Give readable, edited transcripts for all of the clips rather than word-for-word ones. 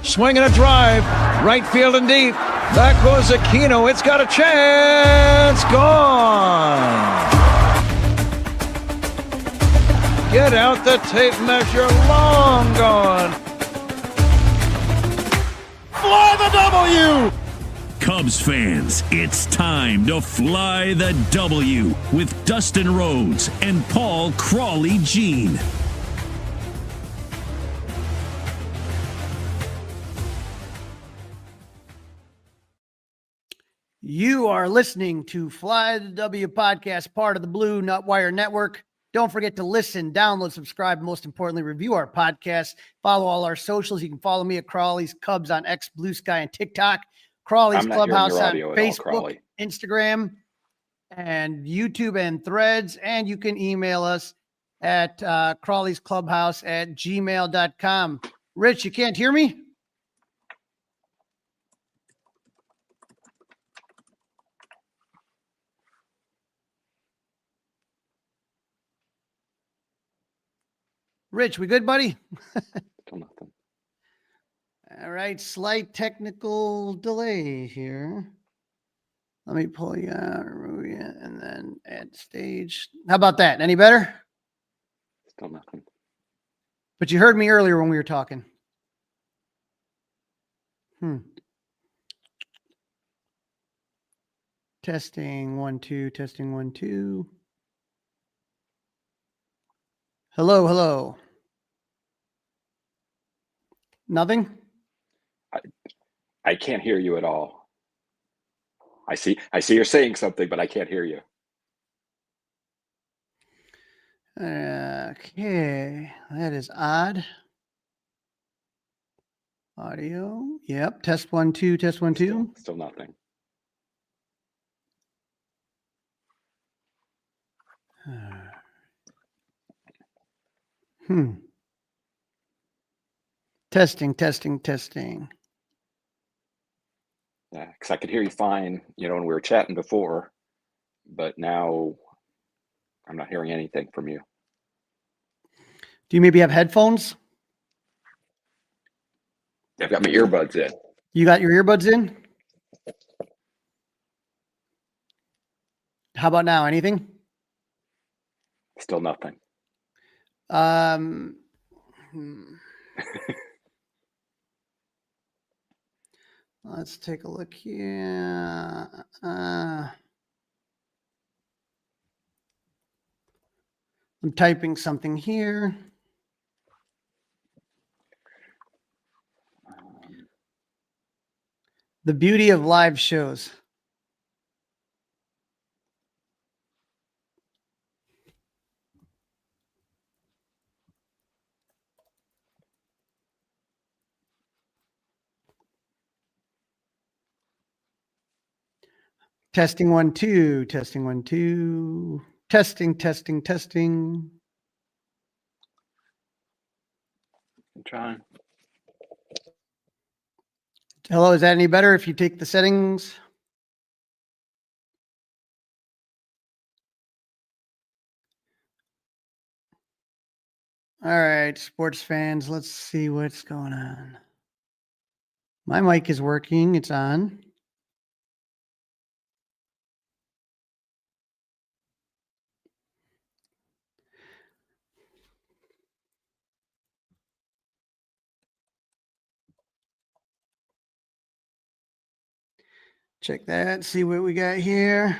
Swinging a drive. Right field and deep. Back goes Aquino. It's got a chance. Gone. Get out the tape measure. Long gone. Fly the W! Cubs fans, it's time to fly the W with Dustin Rhodes and Paul Crawly Jean. You are listening to Fly the W podcast, part of the Blue Nutwire Network. Don't forget to listen, download, subscribe, most importantly, review our podcast. Follow all our socials. You can follow me at Crawly's Cubs on X, Blue Sky, and TikTok. Crawly's Clubhouse on Facebook, Instagram, and YouTube and Threads. And you can email us at Crawly's Clubhouse at gmail.com. Rich, you can't hear me? Rich, we good, buddy? Still nothing. All right, slight technical delay here. Let me pull you out, remove you, and then add stage. How about that? Any better? Still nothing. But you heard me earlier when we were talking. Testing 1 2, testing 1 2. Hello, hello. Nothing? I can't hear you at all. I see you're saying something, but I can't hear you. Okay, that is odd. Audio. Yep. Test 1 2, test 1 2. Still nothing. Testing, testing, testing. Yeah, because I could hear you fine, when we were chatting before, but now I'm not hearing anything from you. Do you maybe have headphones? I've got my earbuds in. You got your earbuds in? How about now? Anything? Still nothing. Let's take a look here. I'm typing something here. The beauty of live shows. Testing 1 2, testing 1 2, testing, testing, testing. I'm trying. Hello, is that any better if you take the settings? All right, sports fans, let's see what's going on. My mic is working, it's on. Check that, see what we got here.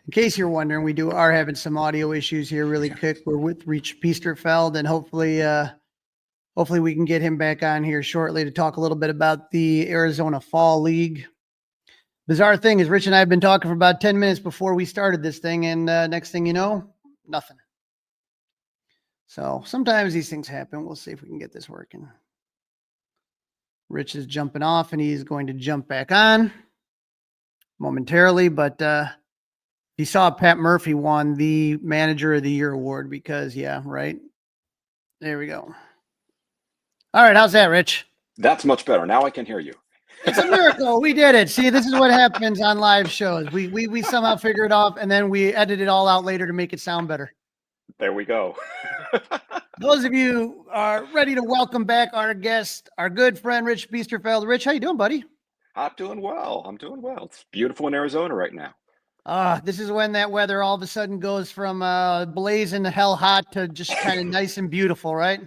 In case you're wondering, we are having some audio issues here really quick. We're with Rich Biesterfeld, and hopefully we can get him back on here shortly to talk a little bit about the Arizona Fall League. Bizarre thing is Rich and I have been talking for about 10 minutes before we started this thing, and next thing you know, nothing. So sometimes these things happen. We'll see if we can get this working. Rich is jumping off, and he's going to jump back on momentarily. But you saw Pat Murphy won the Manager of the Year award because, yeah, right. There we go. All right, how's that, Rich? That's much better. Now I can hear you. It's a miracle. We did it. See, this is what happens on live shows. We somehow figure it out, and then we edit it all out later to make it sound better. There we go. Those of you are ready to welcome back our guest, our good friend, Rich Biesterfeld. Rich, how you doing, buddy? I'm doing well. I'm doing well. It's beautiful in Arizona right now. This is when that weather all of a sudden goes from blazing to hell hot to just kind of nice and beautiful, right?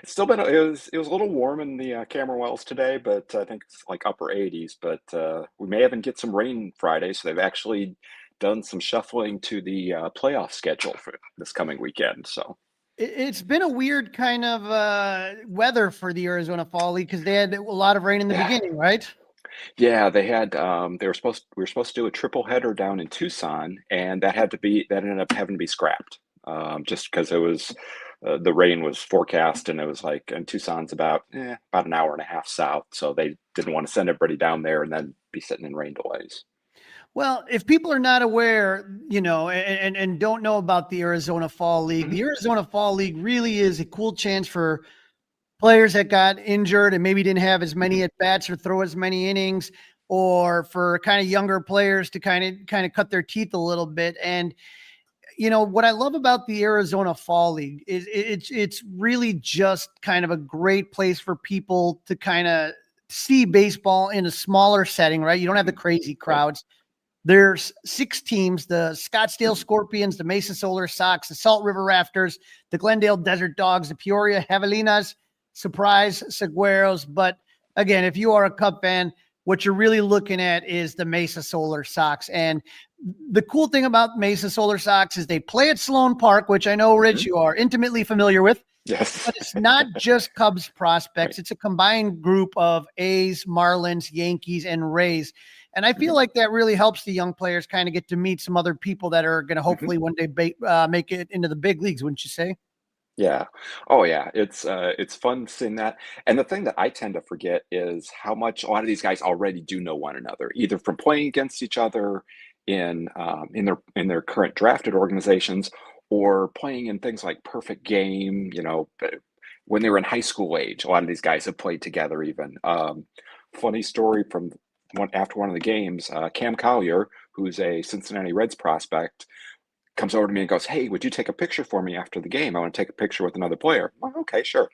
It's still been it was a little warm in the Cameron Wells today, but I think it's like upper 80s. But we may even get some rain Friday, so they've actually done some shuffling to the playoff schedule for this coming weekend. So It's been a weird kind of weather for the Arizona Fall League because they had a lot of rain in the yeah, beginning, right? yeah, they had we were supposed to do a triple header down in Tucson, and that ended up having to be scrapped just because it was the rain was forecast, and it was like, and Tucson's about an hour and a half south, so they didn't want to send everybody down there and then be sitting in rain delays. Well, if people are not aware, and don't know about the Arizona Fall League, Mhm. the Arizona Fall League really is a cool chance for players that got injured and maybe didn't have as Mhm. many at bats or throw as many innings, or for kind of younger players to kind of cut their teeth a little bit. And what I love about the Arizona Fall League is it's really just kind of a great place for people to kind of see baseball in a smaller setting, right? You don't have the Mhm. crazy Right. crowds. There's 6 teams: the Scottsdale Mhm. Scorpions, the Mesa Solar Sox, the Salt River Rafters, the Glendale Desert Dogs, the Peoria Javelinas, Surprise Sagueros. But again, if you are a Cub fan, what you're really looking at is the Mesa Solar Sox. And the cool thing about Mesa Solar Sox is they play at Sloan Park, which I know, Rich, Mhm. you are intimately familiar with. Yes. But it's not just Cubs prospects. Right. It's a combined group of A's, Marlins, Yankees, and Rays. And I feel Mhm. like that really helps the young players kind of get to meet some other people that are going to Mhm. hopefully one day make it into the big leagues, wouldn't you say? Yeah. Oh, yeah. It's fun seeing that. And the thing that I tend to forget is how much a lot of these guys already do know one another, either from playing against each other in their current drafted organizations, or playing in things like Perfect Game. When they were in high school age, a lot of these guys have played together. Even funny story from one of the games, Cam Collier, who's a Cincinnati Reds prospect, comes over to me and goes, "Hey, would you take a picture for me after the game? I want to take a picture with another player." "Oh, okay, sure."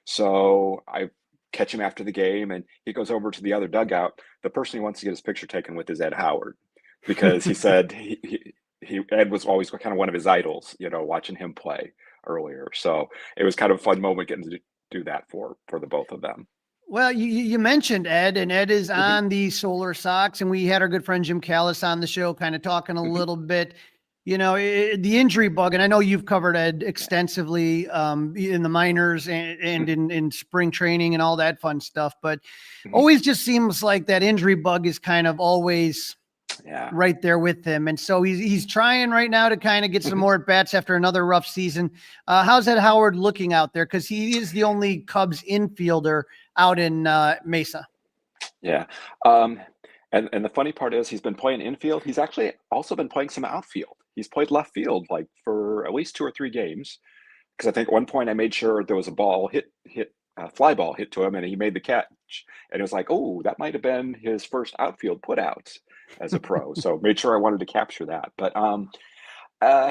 So I catch him after the game, and he goes over to the other dugout. The person he wants to get his picture taken with is Ed Howard, because he said Ed was always kind of one of his idols, watching him play earlier. So it was kind of a fun moment getting to do that for the both of them. Well, you mentioned Ed, and Ed is Hmm. on the Solar Sox, and we had our good friend Jim Callis on the show, kind of talking a Hmm. little bit, the injury bug, and I know you've covered Ed Yeah. extensively in the minors and Hmm. in spring training and all that fun stuff, but Hmm. always just seems like that injury bug is kind of always Yeah. right there with him, and so he's trying right now to kind of get some Hmm. more at bats after another rough season. How's Ed Howard looking out there? Because he is the only Cubs infielder out in Mesa. Yeah. Um, and the funny part is he's been playing infield. He's actually also been playing some outfield. He's played left field like for at least 2 or 3 games. Because I think at one point I made sure there was a ball fly ball hit to him, and he made the catch. And it was like, oh, that might have been his first outfield put-out as a pro. So made sure I wanted to capture that. But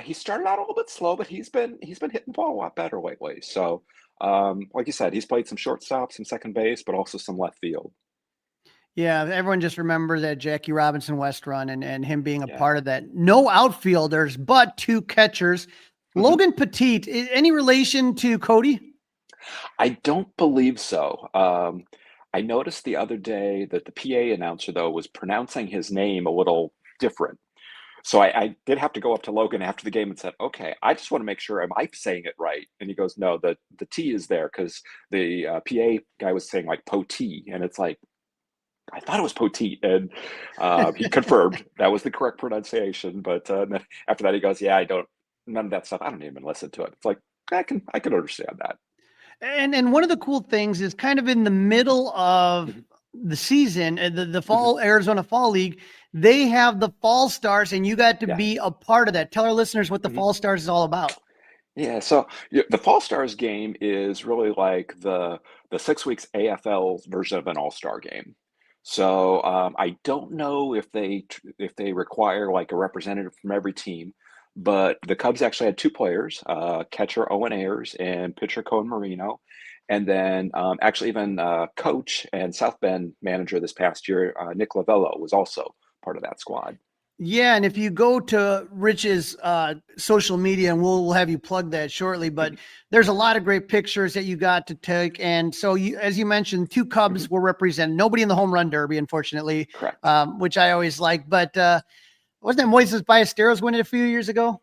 he started out a little bit slow, but he's been hitting the ball a lot better lately. So like you said, he's played some shortstop, some second base, but also some left field. Yeah, everyone just remembers that Jackie Robinson West run and him being a Yeah. part of that. No outfielders, but 2 catchers. Mhm. Logan Petit, any relation to Cody? I don't believe so. I noticed the other day that the PA announcer, though, was pronouncing his name a little different. So I did have to go up to Logan after the game and said, "Okay, I just want to make sure, am I saying it right?" And he goes, "No, the T is there because the PA guy was saying like Poti, and it's like I thought it was Poteet." And he confirmed that was the correct pronunciation. But then after that, he goes, "Yeah, I don't none of that stuff. I don't even listen to it." It's like I can understand that. And one of the cool things is kind of in the middle of Mhm. the season, the Mhm. fall Arizona Fall League, they have the Fall Stars, and you got to Yeah. be a part of that. Tell our listeners what the Mhm. Fall Stars is all about. Yeah, so the Fall Stars game is really like the 6 weeks AFL's version of an All-Star game. So I don't know if they require like a representative from every team, but the Cubs actually had two players, catcher Owen Ayers and pitcher Cohen Marino. And then actually even coach and South Bend manager this past year, Nick Lavello, was also part of that squad. Yeah, and if you go to Rich's social media, and we'll have you plug that shortly, but there's a lot of great pictures that you got to take. And so, as you mentioned, two Cubs were represented. Nobody in the home run derby, unfortunately, Correct. Which I always like. But wasn't that Moises Ballesteros win it a few years ago?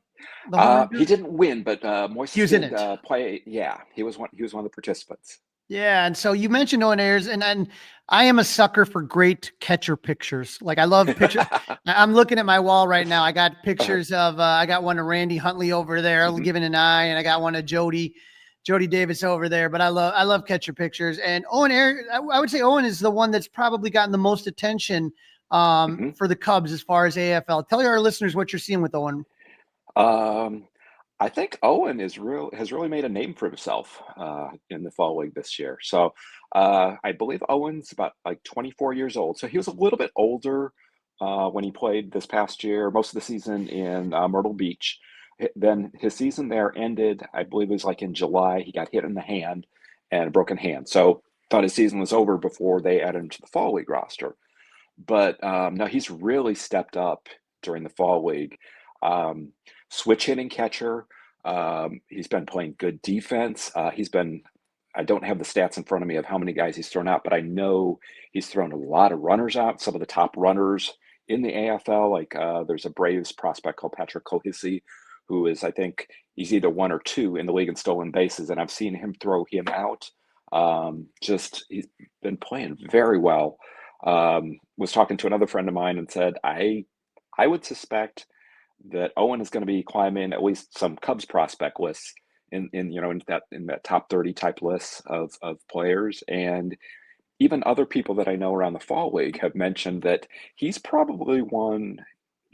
The home run He derby? didn't win, but Moises He was in did it. play. Yeah, he was one. He was one of the participants. Yeah, and so you mentioned Owen Ayers, and I am a sucker for great catcher pictures. Like I love picture. I'm looking at my wall right now. I got pictures of I got one of Randy Huntley over there giving an eye, and I got one of Jody Davis over there. But I love catcher pictures. And Owen Ayers, I would say Owen is the one that's probably gotten the most attention for the Cubs as far as AFL. Tell our listeners what you're seeing with Owen. I think Owen has really made a name for himself in the fall league this year. So I believe Owen's about like 24 years old. So he was a little bit older when he played this past year, most of the season in Myrtle Beach. Then his season there ended, I believe it was like in July. He got hit in the hand and a broken hand. So thought his season was over before they added him to the fall league roster. But no, he's really stepped up during the fall league. Switch hitting catcher. He's been playing good defense. I don't have the stats in front of me of how many guys he's thrown out, but I know he's thrown a lot of runners out, some of the top runners in the AFL. Like there's a Braves prospect called Patrick Cohisi, who is, I think, he's either one or two in the league in stolen bases, and I've seen him throw him out. He's been playing very well. Was talking to another friend of mine and said, I would suspect that Owen is going to be climbing at least some Cubs prospect lists in that top 30 type lists of players. And even other people that I know around the fall league have mentioned that he's probably one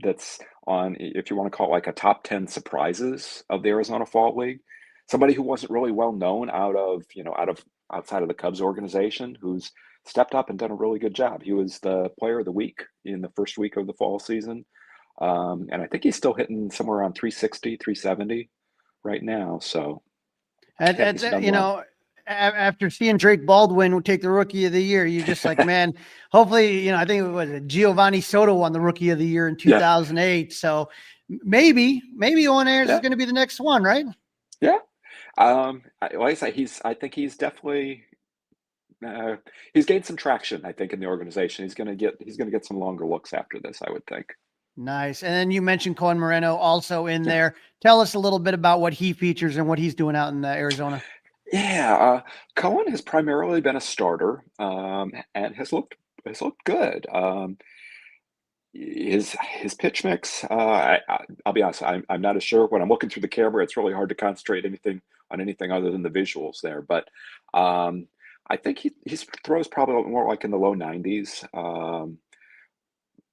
that's on, if you want to call it like a top 10 surprises of the Arizona Fall League. Somebody who wasn't really well known outside of the Cubs organization, who's stepped up and done a really good job. He was the player of the week in the first week of the fall season. And I think he's still hitting somewhere around 360, 370 right now. So, after seeing Drake Baldwin take the Rookie of the Year, you're just like, man, hopefully, I think it was Giovanni Soto won the Rookie of the Year in 2008. Yeah. So maybe Owen Ayers is going to be the next one, right? Yeah. Like I say, I think he's definitely he's gained some traction, I think, in the organization. He's going to get some longer looks after this, I would think. Nice. And then you mentioned Cohen Moreno also in there. Tell us a little bit about what he features and what he's doing out in Arizona. Yeah, Cohen has primarily been a starter and has looked good. His pitch mix, I'll be honest, I'm not as sure. When I'm looking through the camera, it's really hard to concentrate on anything other than the visuals there. But I think he throws probably more like in the low 90s.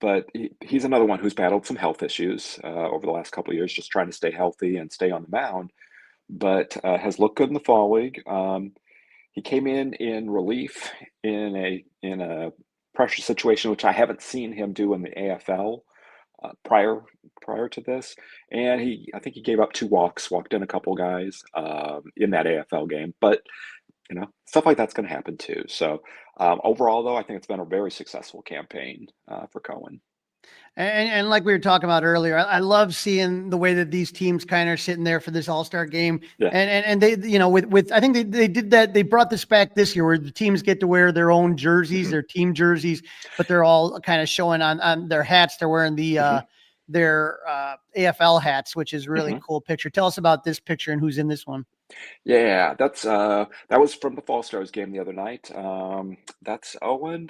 But he's another one who's battled some health issues over the last couple of years, just trying to stay healthy and stay on the mound, but has looked good in the fall league. He came in relief in a pressure situation, which I haven't seen him do in the AFL prior to this. And I think he gave up 2 walks, walked in a couple guys in that AFL game. But stuff like that's going to happen too. So overall, though, I think it's been a very successful campaign for Cohen. And like we were talking about earlier, I love seeing the way that these teams kind of are sitting there for this All-Star game. Yeah. And they, I think they did that. They brought this back this year where the teams get to wear their own jerseys, their team jerseys, but they're all kind of showing on their hats. They're wearing their AFL hats, which is really cool picture. Tell us about this picture and who's in this one. Yeah, that was from the Fall Stars game the other night. That's Owen.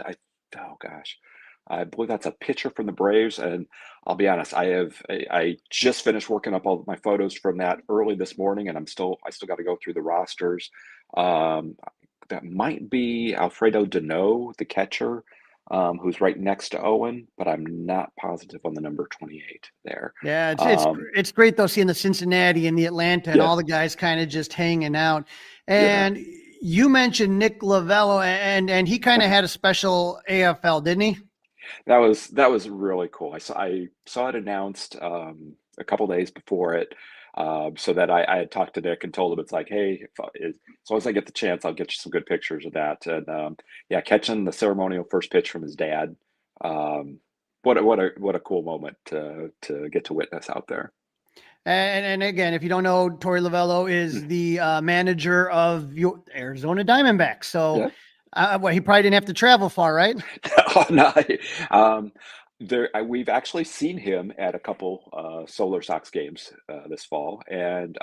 I believe that's a picture from the Braves, and I'll be honest, I just finished working up all of my photos from that early this morning, and I still got to go through the rosters. That might be Alfredo Deneau, the catcher, who's right next to Owen, but I'm not positive on the number 28 there. Yeah, it's great though seeing the Cincinnati and the Atlanta and all the guys kind of just hanging out. And you mentioned Nick Lavello, and he kind of had a special AFL, didn't he? That was really cool. I saw it announced a couple days before it, so that I had talked to Nick and told him it's like, hey, as long as I get the chance, I'll get you some good pictures of that. And yeah, catching the ceremonial first pitch from his dad, um, what a cool moment to get to witness out there. And again, if you don't know, Torey Lovello is Mm. the manager of your Arizona Diamondbacks. So, Yeah. well, he probably didn't have to travel far, right? Oh, no. Um, we've actually seen him at a couple Solar Sox games this fall, and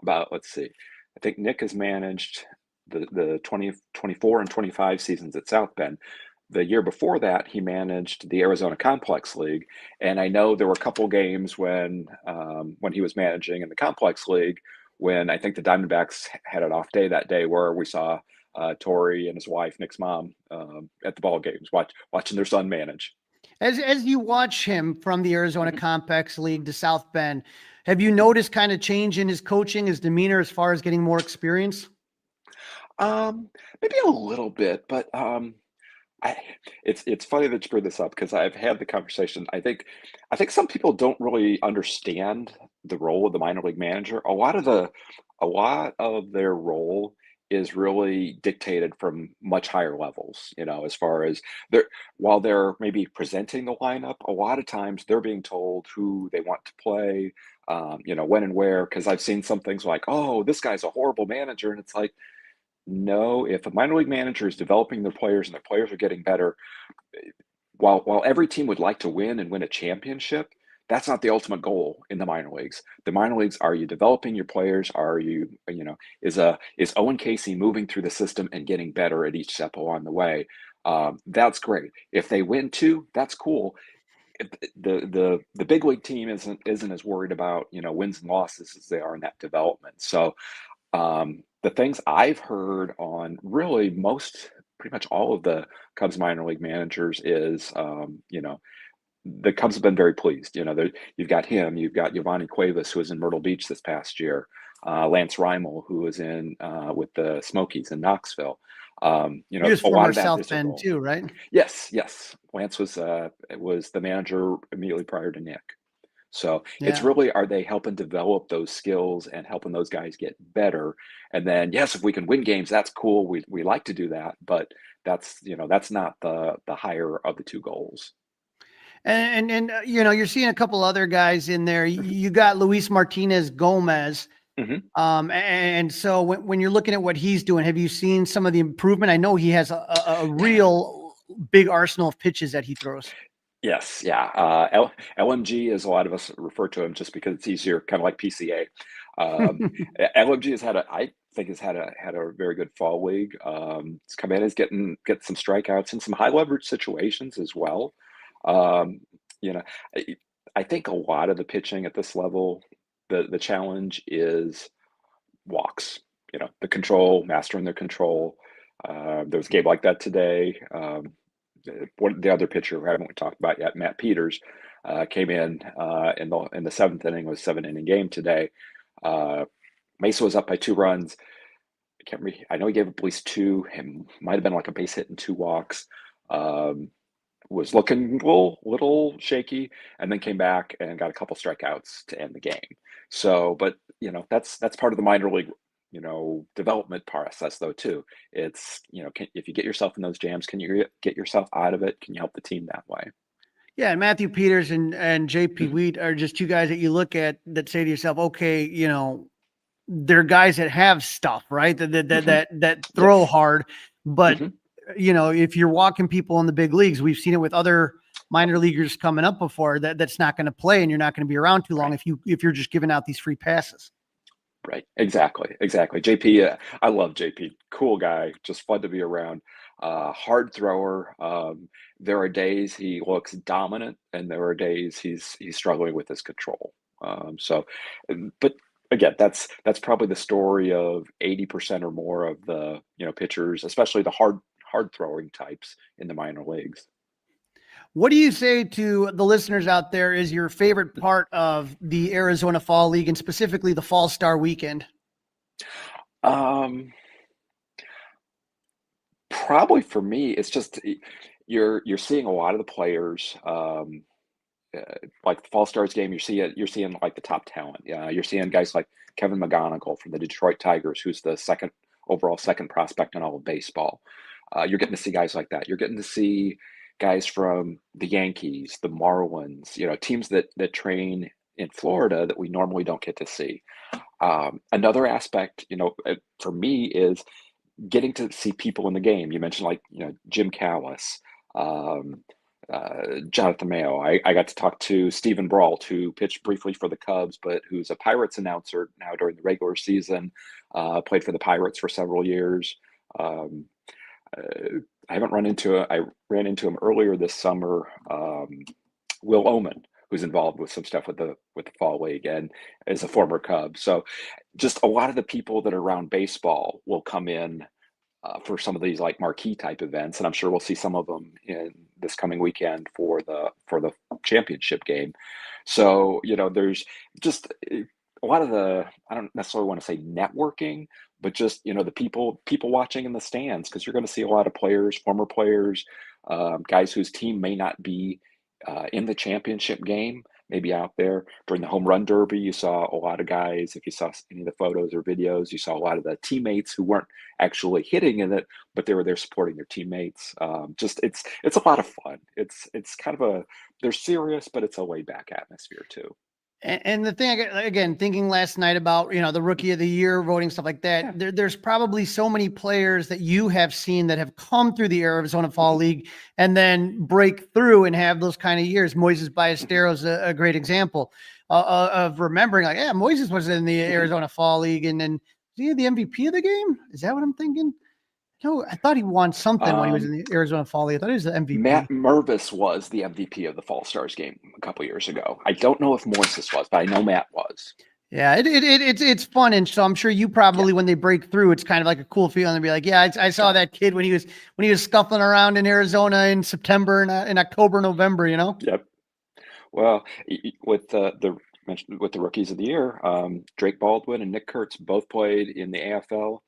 let's see, I think Nick has managed the 2024 and 25 seasons at South Bend. The year before that, he managed the Arizona Complex League, and I know there were a couple games when he was managing in the Complex League when I think the Diamondbacks had an off day that day where we saw Tori and his wife, Nick's mom, at the ball games, watching their son manage. As you watch him from the Arizona Mhm. Complex League to South Bend, have you noticed kind of change in his coaching, his demeanor as far as getting more experience? Maybe a little bit, but I it's funny that you bring this up because I've had the conversation. I think some people don't really understand the role of the minor league manager. A lot of their role is really dictated from much higher levels, as far as they're while they're maybe presenting the lineup, a lot of times they're being told who they want to play, when and where. Because I've seen some things like, oh, this guy's a horrible manager, and it's like, no, if a minor league manager is developing their players and their players are getting better, while every team would like to win and win a championship, that's not the ultimate goal in the minor leagues. The minor leagues, are you developing your players? Is Owen Casey moving through the system and getting better at each step along the way? That's great. If they win too, that's cool. The big league team isn't as worried about wins and losses as they are in that development. So the things I've heard on really pretty much all of the Cubs minor league managers is, the Cubs have been very pleased. You've got him, you've got Giovanni Cuevas, who was in Myrtle Beach this past year, Lance Reimel, who was in with the Smokies in Knoxville. He was A lot former of that South is a Bend role. too, right? Yes, yes. Lance was the manager immediately prior to Nick. So it's Yeah. really, are they helping develop those skills and helping those guys get better? And then, yes, if we can win games, that's cool. We like to do that, but that's not the higher of the two goals. You're seeing a couple other guys in there. You got Luis Martinez Gomez. Hmm. And so when you're looking at what he's doing, have you seen some of the improvement? I know he has a real big arsenal of pitches that he throws. Yes, yeah. LMG, as a lot of us refer to him, just because it's easier, kind of like PCA. Um, LMG I think has had a very good fall league. He's come in, get some strikeouts and some high leverage situations as well. Um, you know, I, I think a lot of the pitching at this level, the challenge is walks. The control, mastering the control. There was a game like that today. The other pitcher who haven't we talked about yet, Matt Peters, came in the seventh inning. It was a 7 inning game today. Uh, Mesa was up by 2 runs. I can't remember. I know he gave up at least two. It might have been like a base hit and 2 walks. Um, was looking a little shaky, and then came back and got a couple strikeouts to end the game. So, but that's part of the minor league development process though too. It's if you get yourself in those jams, can you get yourself out of it? Can you help the team that way? Yeah, and Matthew Peters and JP Mhm. Wheat are just two guys that you look at that say to yourself, okay, they're guys that have stuff, right? Mhm. That throw Yes. hard. But Mhm. if you're walking people in the big leagues, we've seen it with other minor leaguers coming up before that's not going to play and you're not going to be around too long Right. if you're just giving out these free passes. Right. Exactly. Exactly. JP, I love JP. Cool guy. Just fun to be around. Hard thrower. There are days he looks dominant, and there are days he's struggling with his control. But again, that's probably the story of 80% or more of the pitchers, especially the hard throwing types in the minor leagues. What do you say to the listeners out there is your favorite part of the Arizona Fall League and specifically the Fall Star Weekend? Um, Probably for me, it's just you're seeing a lot of the players. like the Fall Stars game, you're seeing like the top talent. Yeah, you're seeing guys like Kevin McGonigal from the Detroit Tigers, who's the second prospect in all of baseball. You're getting to see guys like that. You're getting to see guys from the Yankees, the Marlins, teams that train in Florida that we normally don't get to see. Another aspect, for me is getting to see people in the game. You mentioned like, Jim Callis, um, Jonathan Mayo. I got to talk to Stephen Brault, who pitched briefly for the Cubs, but who's a Pirates announcer now during the regular season, played for the Pirates for several years. Um, I haven't run into I ran into him earlier this summer. Will Oman, who's involved with some stuff with the Fall League and is a former Cub. So just a lot of the people that are around baseball will come in for some of these like marquee type events, and I'm sure we'll see some of them in this coming weekend for the championship game. So there's just a lot of I don't necessarily want to say networking, but just the people watching in the stands, because you're going to see a lot of players, former players, guys whose team may not be in the championship game, maybe out there during the home run derby. You saw a lot of guys. If you saw any of the photos or videos, you saw a lot of the teammates who weren't actually hitting in it, but they were there supporting their teammates. Just it's a lot of fun. It's kind of they're serious, but it's a laid back atmosphere too. And the thing, again, thinking last night about, the rookie of the year voting, stuff like that, there's probably so many players that you have seen that have come through the Arizona Fall League and then break through and have those kind of years. Moises Ballesteros is a great example of remembering, like, yeah, Moises was in the Arizona Fall League, and then is he the MVP of the game? Is that what I'm thinking? No, I thought he won something when he was in the Arizona Fall League. I thought he was the MVP. Matt Mervis was the MVP of the Fall Stars game a couple years ago. I don't know if Moises was, but I know Matt was. Yeah, it's fun, and so I'm sure you probably, when they break through, it's kind of like a cool feeling to be like, yeah, I saw that kid when he was scuffling around in Arizona in September and in October, November. Yep. Well, with the rookies of the year, Drake Baldwin and Nick Kurtz both played in the AFL.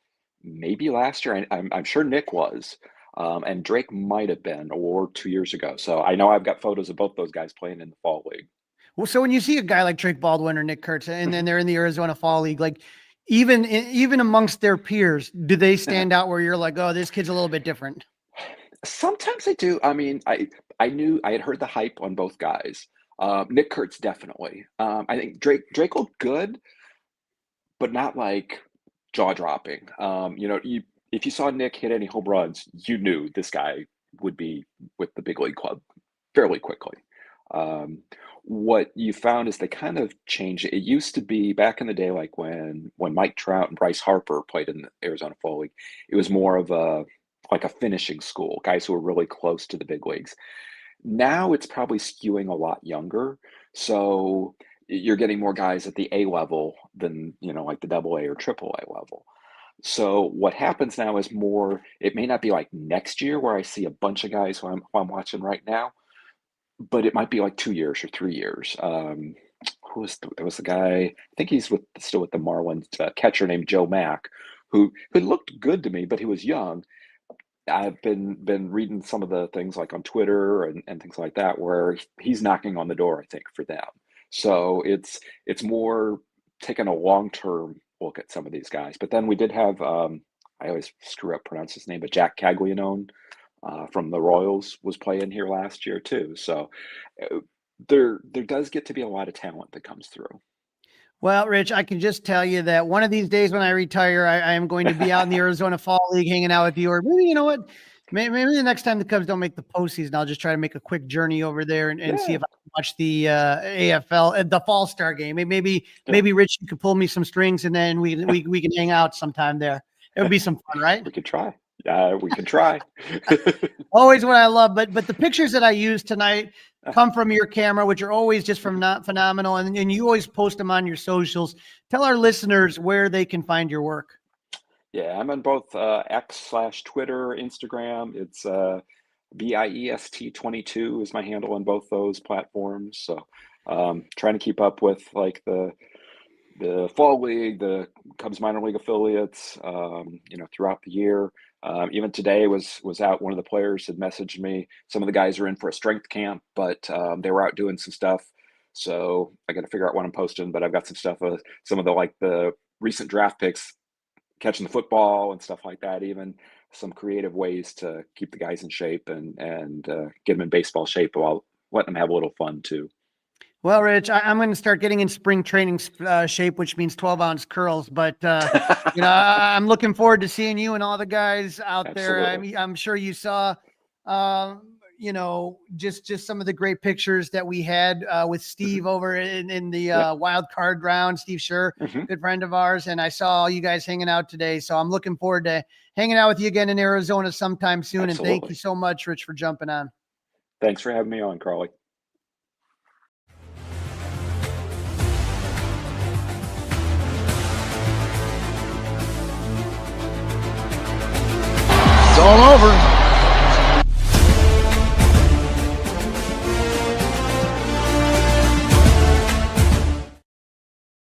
Maybe last year. I'm sure Nick was, and Drake might have been, or 2 years ago. So I know I've got photos of both those guys playing in the Fall League. Well, so when you see a guy like Drake Baldwin or Nick Kurtz, and then they're in the Arizona Fall League, like even amongst their peers, do they stand out where you're like, oh, this kid's a little bit different? Sometimes I do. I mean, I knew I had heard the hype on both guys. Nick Kurtz definitely. I think Drake looked good, but not like jaw dropping. If you saw Nick hit any home runs, you knew this guy would be with the big league club fairly quickly. What you found is they kind of changed it. It used to be back in the day, like when Mike Trout and Bryce Harper played in the Arizona Fall League, it was more of like a finishing school, guys who were really close to the big leagues. Now it's probably skewing a lot younger. So you're getting more guys at the A level than, like the double A or triple A level. So what happens now is it may not be like next year where I see a bunch of guys who I'm watching right now, but it might be like 2 years or 3 years. There was the guy, I think he's still with the Marlins, catcher named Joe Mack, who looked good to me, but he was young. I've been reading some of the things like on Twitter and things like that where he's knocking on the door, I think, for them. So it's more taking a long-term look at some of these guys. But then we did have I always screw up pronounce his name, but Jack Caglianone from the Royals was playing here last year too. So there does get to be a lot of talent that comes through. Well, Rich, I can just tell you that one of these days when I retire, I am going to be out in the Arizona Fall League hanging out with you. Or maybe, you know what? Maybe the next time the Cubs don't make the postseason, I'll just try to make a quick journey over there and see if I can watch the AFL, the Fall Star game. Maybe Rich, you could pull me some strings and then we can hang out sometime there. It would be some fun, right? We could try. We can try. Always what I love, but the pictures that I use tonight come from your camera, which are always just phenomenal, and you always post them on your socials. Tell our listeners where they can find your work. Yeah, I'm on both X/Twitter, Instagram. It's BIEST22 is my handle on both those platforms. So trying to keep up with like the Fall League, the Cubs minor league affiliates, throughout the year. Even today was out. One of the players had messaged me. Some of the guys are in for a strength camp, but they were out doing some stuff. So I got to figure out what I'm posting. But I've got some stuff of some of the recent draft picks catching the football and stuff like that. Even some creative ways to keep the guys in shape and get them in baseball shape while letting them have a little fun too. Well, Rich, I'm going to start getting in spring training shape, which means 12-ounce curls. But, I'm looking forward to seeing you and all the guys out there. I mean, I'm sure you saw, just some of the great pictures that we had with Steve over in the wild card round. Steve Scher, good friend of ours. And I saw all you guys hanging out today. So I'm looking forward to hanging out with you again in Arizona sometime soon. Absolutely. And thank you so much, Rich, for jumping on. Thanks for having me on, Crawly. It's all over.